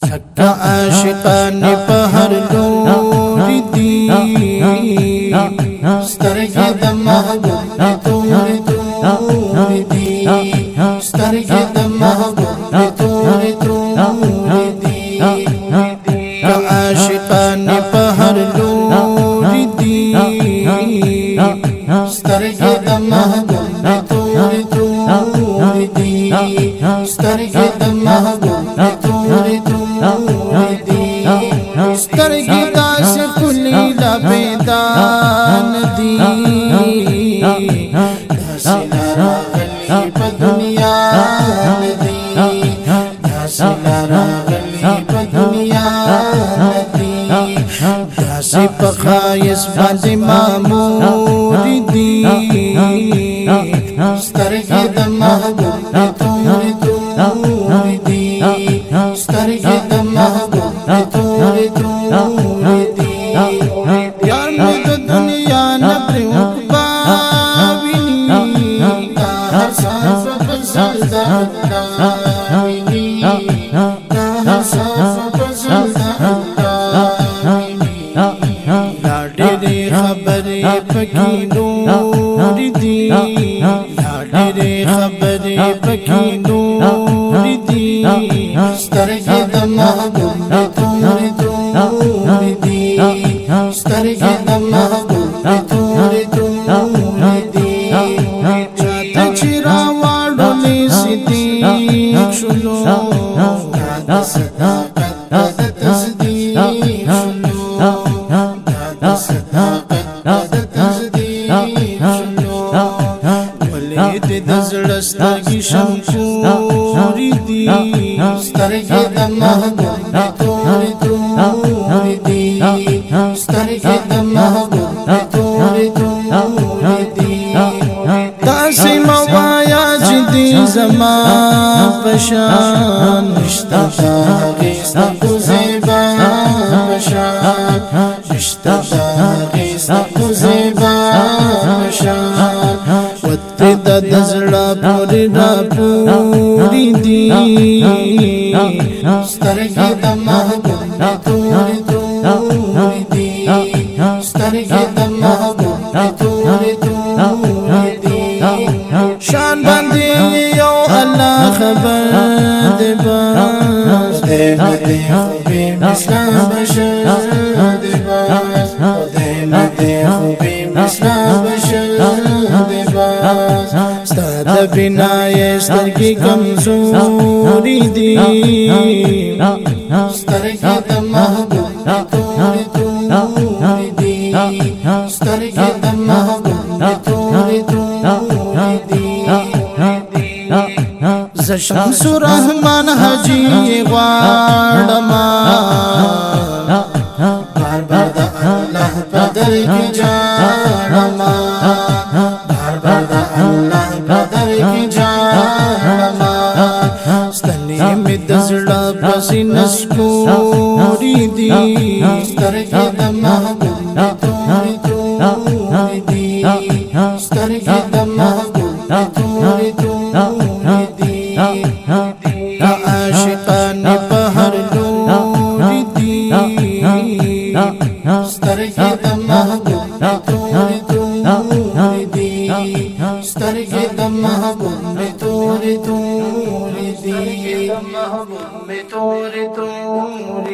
حق عاشقان پہر لوری دی سترگی د محبوب توری توری دی سترگی د محبوب توری توری دی عاشقان پہر لوری دی سترگی د محبوب توری توری دی سترگی د محبوب توری توری دی سترگی داس کلی لبیدان دی داسی لارا غلی پا دنیا دی داسی لارا غلی پا دنیا دی داسی پا خایس باند معموری دی سترگی د محبوب توری توری دی سترگی د محبوب توری توری دی یار میں د دنیا نبر عقبا وینی ہر سانس فضل اللہ وینی ہر سانس فضل اللہ لاڈے رے خبر پکی نوری دی لاڈے خبر پکی نوری دی سترگی د محبوب توری توری دی سترگی د محبوب توری توری دی چاہتا چرا واڑولی صدیق شلو دادا صداقت دادا تصدیق شلو دادا صداقت دادا تصدیق شلو ولید دزڑستگی شمشوری دی سترگی د محبوب توری توری دی سترگی د محبوب توری توری دی تاسی موایا جدی زمان پشان رشتہ داغیستا کو زیبا پشان رشتہ داغیستا کو زیبا پشان وطی دا دزڑا پوری را پوری دی سترگی د محبوب توری توری دی سترگی د محبوب توری توری دی شان باندی یو اللہ خبر دے باز دے مدے خوبی مثلا بشر دے باز دے مدے خوبی مثلا بشر دے باز ستاد بنای سترگی کمزوری دی سترگی د محبوب توری توری دی سترگی د محبوب توری توری دی ز شمس الرحمن حجی غواړما بار بار د الله قدر کی جانما بار بار د الله قدر کی جانما ستنی می دزړه پسې نسکوري دی سترګې د محبوب توری توری دی سترګې د محبوب توری توری دی عاشقان پہر لوری دی سترگی د محبوب توری توری دی سترگی د محبوب توری توری دی محبوب توری توری